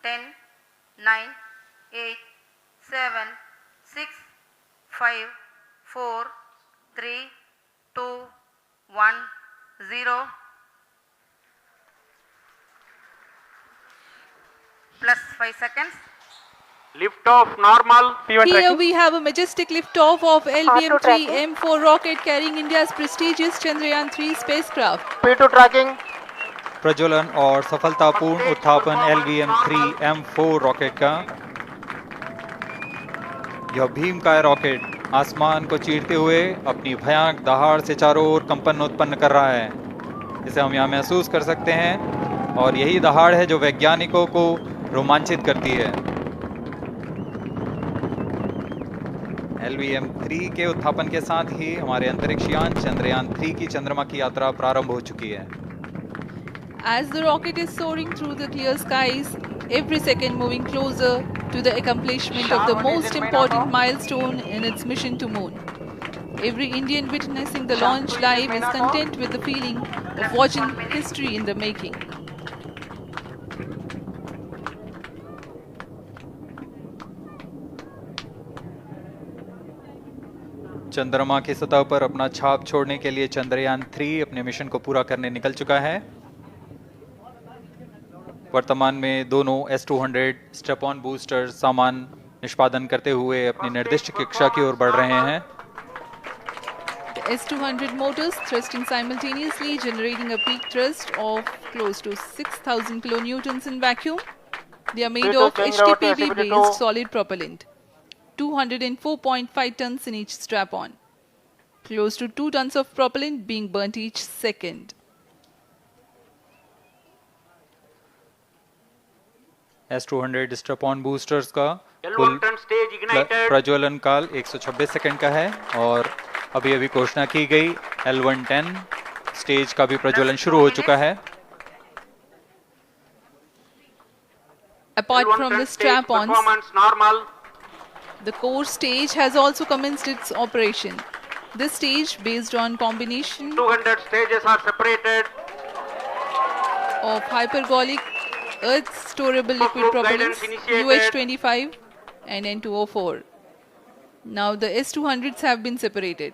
10, 9, 8, 7, 6, 5, 4, 3, 2, 1, 0. Plus 5 seconds. Lift off normal. P1 Here tracking. we have a majestic liftoff of LVM-3 M4 rocket carrying India's prestigious Chandrayaan-3 spacecraft. P2 tracking. प्रज्वलन और सफलतापूर्ण उत्थापन LVM-3 M4 rocket का। यह भीमकाय rocket आसमान को चीरते हुए अपनी भयानक दहाड़ से चारों ओर कंपन उत्पन्न कर रहा है। इसे हम यहाँ महसूस कर सकते हैं और यही दहाड़ है जो वैज्ञानिकों को रोमांचित करती है। LVM-3 के उत्थापन के साथ ही हमारे अंतरिक्ष यान चंद्रयान-3 की चंद्रमा की यात्रा प्रारंभ हो चुकी है। As the rocket is soaring through the clear skies, every second moving closer to the accomplishment of the most important milestone in its mission to moon. Every Indian witnessing the launch live is content with the feeling of watching history in the making. चंद्रमा की सतह पर अपना छाप छोड़ने के लिए चंद्रयान-3 अपने मिशन को पूरा करने निकल चुका है। वर्तमान में दोनों S-200 स्टेप ऑन बूस्टर सामान निष्पादन करते हुए अपनी निर्दिष्ट कक्षा की ओर बढ़ रहे हैं। The S-200 motors thrusting simultaneously, generating a peak thrust of close to 6,000 kilonewtons in vacuum. They are made of HTPB-based solid propellant. 204.5 tons in each strap-on. Close to 2 tons of propellant being burnt each second. S-200 step on boosters का L1 कुल turn stage ignited. प्रज्वलन काल 126 second का है और अभी अभी घोषणा की गई L110 स्टेज का भी प्रज्वलन शुरू हो चुका है। Apart L1 from turn the stage strap-ons, performance normal. the core stage has also commenced its operation. This stage, based on combination 200 stages are separated. of hypergolic earth storable liquid Group propellants guidance initiated. UH-25 and N204. Now the S-200s have been separated.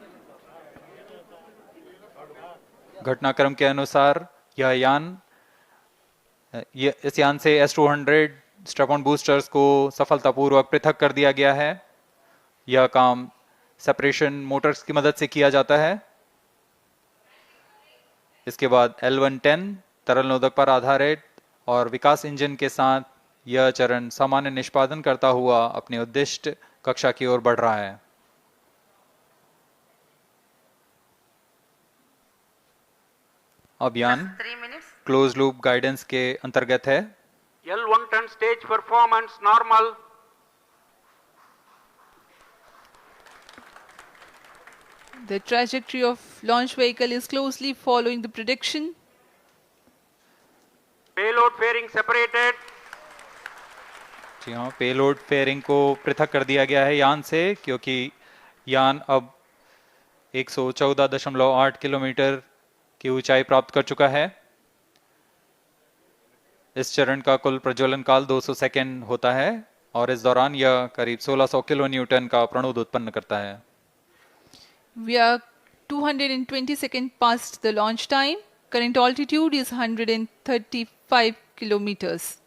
घटनाक्रम के अनुसार इस यान से S-200 step on boosters को सफलतापूर्वक पृथक कर दिया गया है। यह काम सेपरेशन मोटर्स की मदद से किया जाता है। इसके बाद L110 तरल नोदक पर आधारित और विकास इंजन के साथ यह चरण सामान्य निष्पादन करता हुआ अपने उद्दिष्ट कक्षा की ओर बढ़ रहा है। अभियान 3 minutes. क्लोज लूप गाइडेंस के अंतर्गत है। L1 turn stage performance normal. The trajectory of launch vehicle is closely following the prediction. Payload fairing separated. जी हाँ, पेलोड फेयरिंग को पृथक कर दिया गया है यान से, क्योंकि यान अब 114.8 किलोमीटर की ऊंचाई प्राप्त कर चुका है। इस चरण का कुल प्रज्वलन काल 200 सेकेंड होता है और इस दौरान यह करीब 1600 किलो न्यूटन का प्रणुद उत्पन्न करता है। We are 220 seconds past the launch time. Current altitude is 135 kilometers.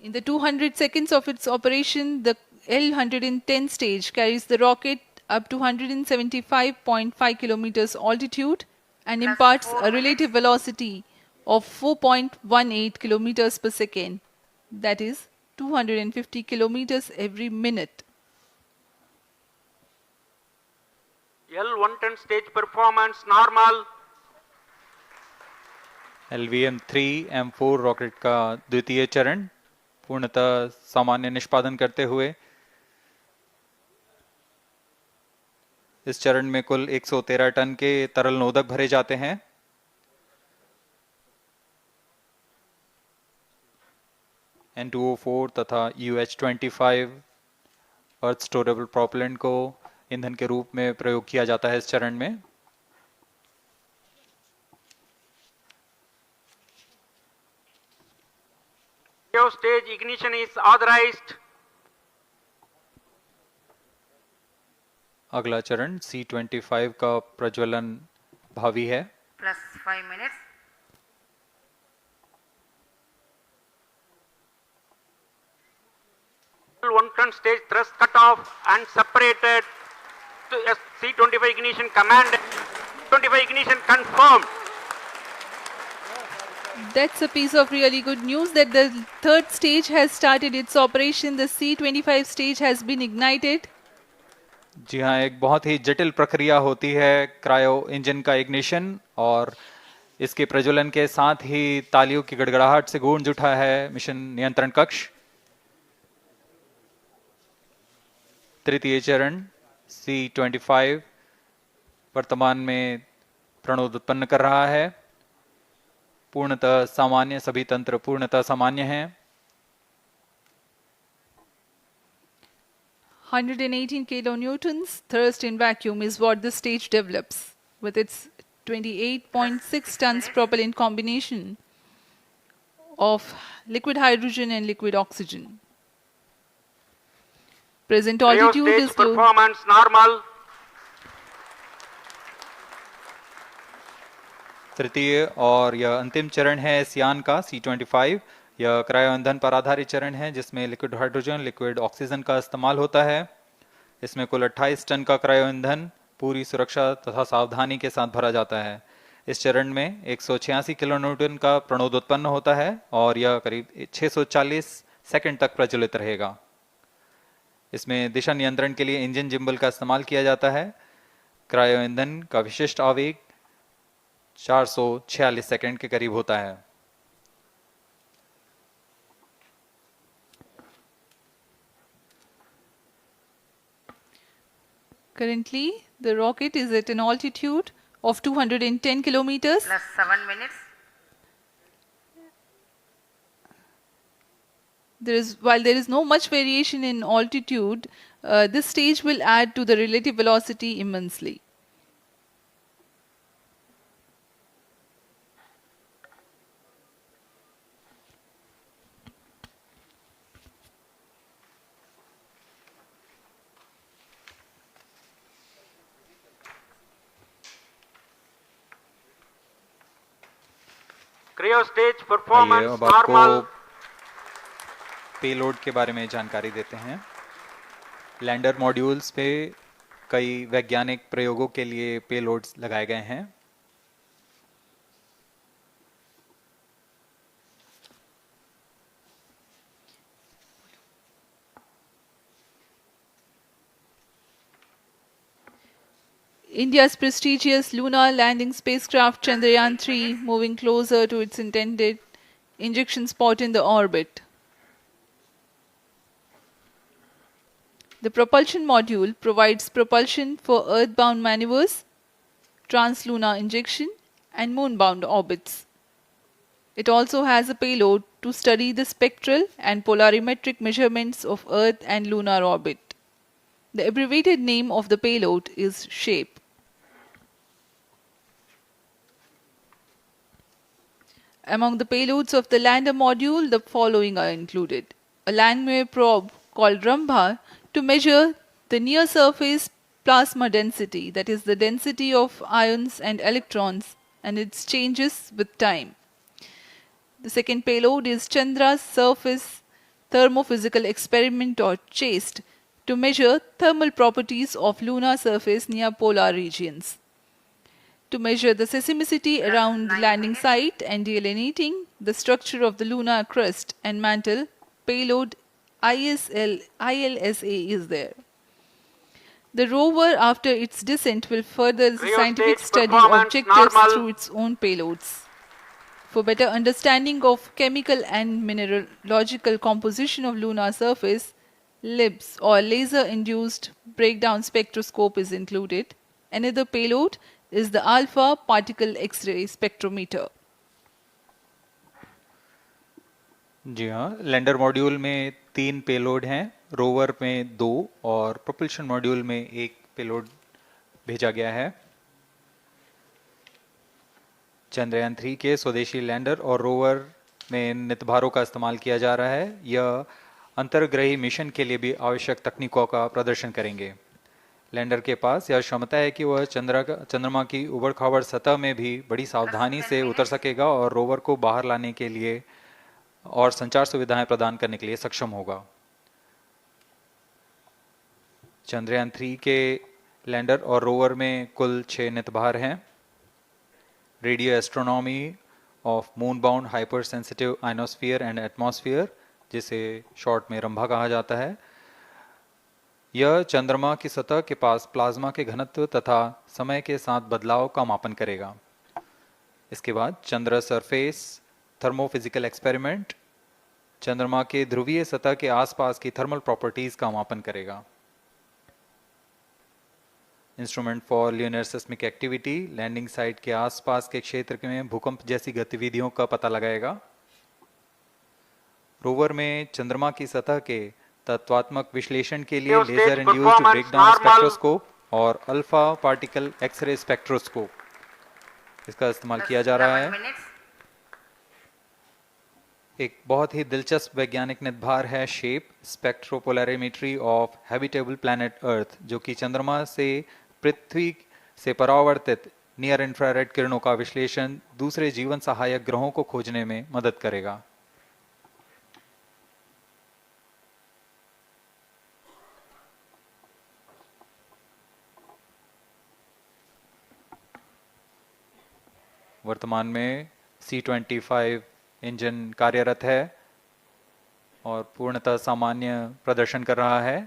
In the 200 seconds of its operation, the L110 stage carries the rocket up to 175.5 kilometers altitude and imparts a relative velocity of 4.18 kilometers per second. That is 250 kilometers every minute. L1 turn stage performance normal. LVM-3 M4 rocket का द्वितीय चरण पूर्णतः सामान्य निष्पादन करते हुए इस चरण में कुल 113 टन के तरल नोदक भरे जाते हैं। N204 तथा UH-25 अर्थ स्टोरेबल प्रोपेलेंट को ईंधन के रूप में प्रयोग किया जाता है इस चरण में। Cryo stage ignition is authorized. अगला चरण C25 का प्रज्वलन भावी है। plus 5 minutes. L110 stage thrust cut off and separated. To C25 ignition command. 25 ignition confirmed. That's a piece of really good news that the third stage has started its operation. The C25 stage has been ignited. जी हाँ, एक बहुत ही जटिल प्रक्रिया होती है cryo engine का ignition, और इसके प्रज्वलन के साथ ही तालियों की गड़गड़ाहट से गूंज उठा है मिशन नियंत्रण कक्ष। तृतीय चरण C25 वर्तमान में प्रणोद उत्पन्न कर रहा है। पूर्णतः सामान्य, सभी तंत्र पूर्णतः सामान्य हैं। 118 kilonewtons thrust in vacuum is what the stage develops with its 28.6 tons propellant combination of liquid hydrogen and liquid oxygen. Present Cryo altitude stage is low. performance normal. तृतीय और यह अंतिम चरण है इस यान का C25। यह क्रायो ईंधन पर आधारित चरण है जिसमें लिक्विड हाइड्रोजन, लिक्विड ऑक्सीजन का इस्तेमाल होता है। इसमें कुल 28 टन का क्रायो ईंधन पूरी सुरक्षा तथा सावधानी के साथ भरा जाता है। इस चरण में 186 किलोन्यूटन का प्रणोद उत्पन्न होता है और यह करीब 640 सेकंड तक प्रज्वलित रहेगा। इसमें दिशा नियंत्रण के लिए इंजन जिम्बल का इस्तेमाल किया जाता है। क्रायो ईंधन का विशिष्ट आवेग 446 सेकंड के करीब होता है। Currently, the rocket is at an altitude of 210 kilometers. Plus 7 minutes. While there is no much variation in altitude, this stage will add to the relative velocity immensely. Cryo stage आइए performance अब आपको normal. Payload के बारे में जानकारी देते हैं। Lander modules पे कई वैज्ञानिक प्रयोगों के लिए पेलोड्स लगाए गए हैं। India's prestigious lunar landing spacecraft Chandrayaan-3 moving closer to its intended injection spot in the orbit. The propulsion module provides propulsion for earthbound maneuvers, translunar injection, and moonbound orbits. It also has a payload to study the spectral and polarimetric measurements of Earth and lunar orbit. The abbreviated name of the payload is SHAPE. Among the payloads of the lander module, the following are included. A Langmuir probe called Rambha to measure the near surface plasma density, that is the density of ions and electrons and its changes with time. The second payload is Chandra's surface thermophysical experiment or CHASTE to measure thermal properties of lunar surface near polar regions. To measure the seismicity around the landing site and delineating the structure of the lunar crust and mantle, payload ILSA is there. The rover, after its descent, will further the Cryo scientific stage study performance objectives normal. through its own payloads. For better understanding of chemical and mineralogical composition of lunar surface, LIBS or laser-induced breakdown spectroscope is included. Another payload is the alpha particle X-ray spectrometer. जी हाँ, lander module में 3 payload हैं, rover में 2 और propulsion module में 1 payload भेजा गया है। चंद्रयान 3 के स्वदेशी लैंडर और रोवर में नितभारों का इस्तेमाल किया जा रहा है। यह अंतर्ग्रही मिशन के लिए भी आवश्यक तकनीकों का प्रदर्शन करेंगे। लैंडर के पास यह क्षमता है कि वह चंद्रमा की उबड़-खाबड़ सतह में भी बड़ी सावधानी से उतर सकेगा और रोवर को बाहर लाने के लिए और संचार सुविधाएं प्रदान करने के लिए सक्षम होगा। चंद्रयान 3 के लैंडर और रोवर में कुल 6 नितभार हैं। Radio astronomy of moon bound hyper sensitive ionosphere and atmosphere, जिसे शॉर्ट में रंभा कहा जाता है, यह चंद्रमा की सतह के पास प्लाज्मा के घनत्व तथा समय के साथ बदलाव का मापन करेगा। इसके बाद चंद्र सरफेस थर्मोफिजिकल एक्सपेरिमेंट चंद्रमा के ध्रुवीय सतह के आसपास की थर्मल प्रॉपर्टीज का मापन करेगा। Instrument for lunar seismic activity landing site के आसपास के क्षेत्र में भूकंप जैसी गतिविधियों का पता लगाएगा। रोवर में चंद्रमा की सतह के तत्वात्मक विश्लेषण के लिए लेजर इंड्यूस्ड ब्रेकडाउन स्पेक्ट्रोस्कोप और अल्फा पार्टिकल एक्सरे स्पेक्ट्रोस्कोप इसका इस्तेमाल किया जा रहा है। एक बहुत ही दिलचस्प वैज्ञानिक नितभार है shape स्पेक्ट्रोपोलैरिमेट्री of habitable planet earth, जो कि चंद्रमा से पृथ्वी से परावर्तित नियर इंफ्रारेड किरणों का विश्लेषण दूसरे जीवन सहायक ग्रहों को खोजने में मदद करेगा। वर्तमान में C-25 इंजन कार्यरत है और पूर्णतः सामान्य प्रदर्शन कर रहा है।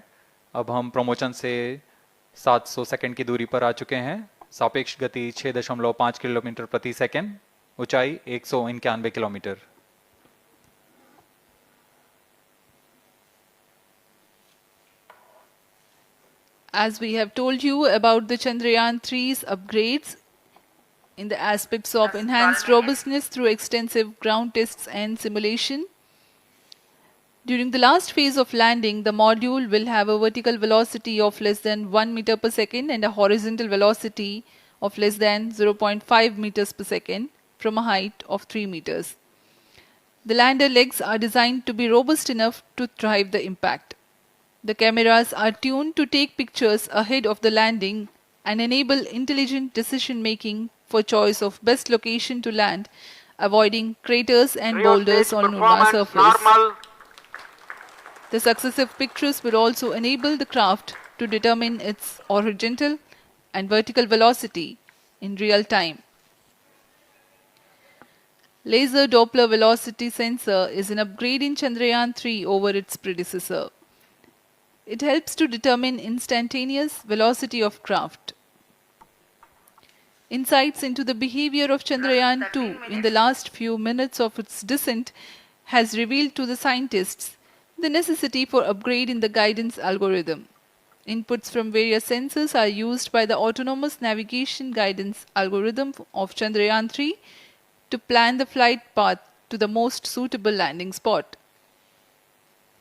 अब हम प्रमोशन से 700 सेकंड की दूरी पर आ चुके हैं। सापेक्ष गति 6.5 किलोमीटर प्रति सेकंड, ऊंचाई 191 kilometre. As we have told you about the Chandrayaan 3's upgrades in the aspects of enhanced robustness through extensive ground tests and simulation. During the last phase of landing, the module will have a vertical velocity of less than 1 meter per second and a horizontal velocity of less than 0.5 meters per second from a height of 3 meters. The lander legs are designed to be robust enough to thrive the impact. The cameras are tuned to take pictures ahead of the landing and enable intelligent decision making for choice of best location to land, avoiding craters and boulders on lunar surface. Normal. The successive pictures will also enable the craft to determine its horizontal and vertical velocity in real time. Laser Doppler velocity sensor is an upgrade in Chandrayaan 3 over its predecessor. It helps to determine instantaneous velocity of craft. Insights into the behavior of Chandrayaan 2 in the last few minutes of its descent has revealed to the scientists the necessity for upgrade in the guidance algorithm. Inputs from various sensors are used by the autonomous navigation guidance algorithm of Chandrayaan 3 to plan the flight path to the most suitable landing spot.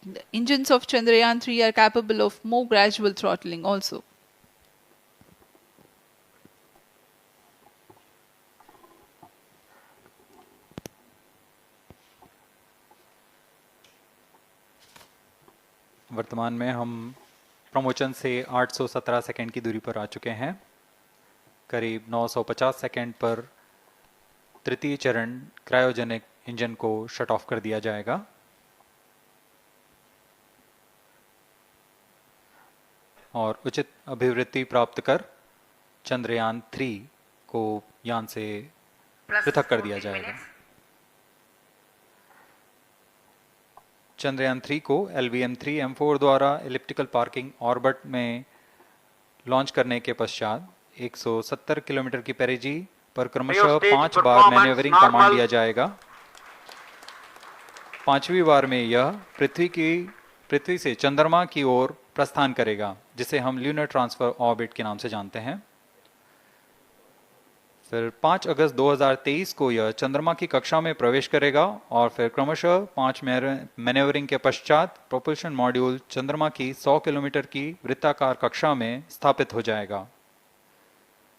The engines of Chandrayaan 3 are capable of more gradual throttling also. वर्तमान में हम promotion से 817 second की दूरी पर आ चुके हैं। करीब 950 सेकंड पर तृतीय चरण क्रायोजेनिक इंजन को शट ऑफ कर दिया जाएगा। और उचित अभिवृद्धि प्राप्त कर चंद्रयान 3 को यान से पृथक कर दिया जाएगा। चंद्रयान 3 को LVM-3M4 द्वारा एलिप्टिकल पार्किंग ऑर्बिट में लॉन्च करने के पश्चात 170 किलोमीटर की पेरिजी पर क्रमशः 5 बार मैन्यूवरिंग कमांड दिया जाएगा। 5वीं बार में यह पृथ्वी से चंद्रमा की ओर प्रस्थान करेगा, जिसे हम ल्यूनर ट्रांसफर ऑर्बिट के नाम से जानते हैं। फिर 5 अगस्त 2023 को यह चंद्रमा की कक्षा में प्रवेश करेगा और फिर क्रमशः 5 मैन्यूवरिंग के पश्चात प्रोपल्शन मॉड्यूल चंद्रमा की 100 किलोमीटर की वृत्ताकार कक्षा में स्थापित हो जाएगा।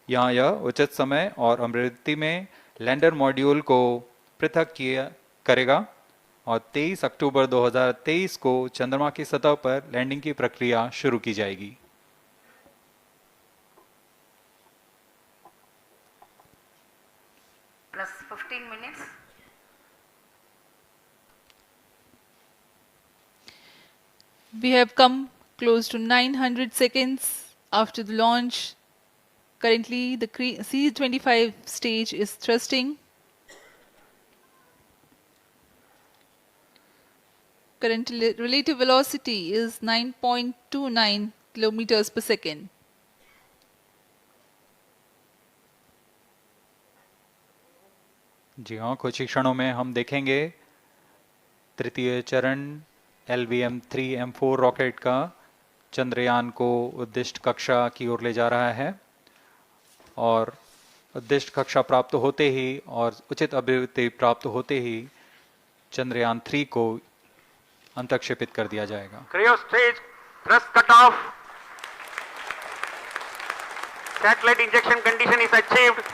यहाँ यह उचित समय और आवृत्ति में लैंडर मॉड्यूल को पृथक करेगा और 23 अक्टूबर 2023 को चंद्रमा की सतह पर लैंडिंग की प्रक्रिया शुरू की जाएगी। plus 15 minutes. We have come close to 900 seconds after the launch. Currently, the C-25 stage is thrusting. Current relative velocity is 9.29 kilometers per second. जी हाँ, कुछ ही क्षणों में हम देखेंगे तृतीय चरण LVM-3M4 रॉकेट का चंद्रयान को उद्दिष्ट कक्षा की ओर ले जा रहा है और उद्दिष्ट कक्षा प्राप्त होते ही और उचित अभिवृद्धि प्राप्त होते ही चंद्रयान 3 को अंतक्षेपित कर दिया जाएगा। Cryo stage thrust cutoff. Satellite injection condition is achieved.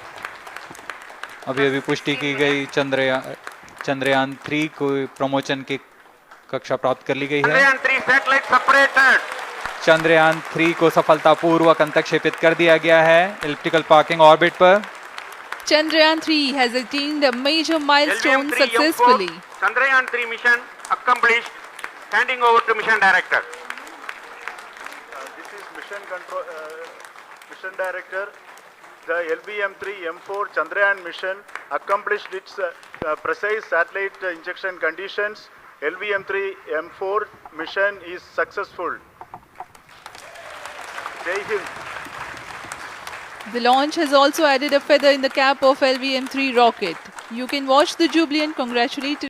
अभी अभी पुष्टि की गई चंद्रयान 3 को प्रमोचन की कक्षा प्राप्त कर ली गई है। Chandrayaan 3 satellite separated. चंद्रयान 3 को सफलतापूर्वक अंतक्षेपित कर दिया गया है एलिप्टिकल पार्किंग ऑर्बिट पर। Chandrayaan 3 has attained a major milestone LVM-3 successfully. Chandrayaan 3 mission accomplished. Handing over to mission director. This is mission control, mission director. The LVM-3 M4 Chandrayaan mission accomplished its precise satellite injection conditions. LVM-3 M4 mission is successful. Jai Hind. The launch has also added a feather in the cap of LVM-3 rocket. You can watch the jubilant congratulatory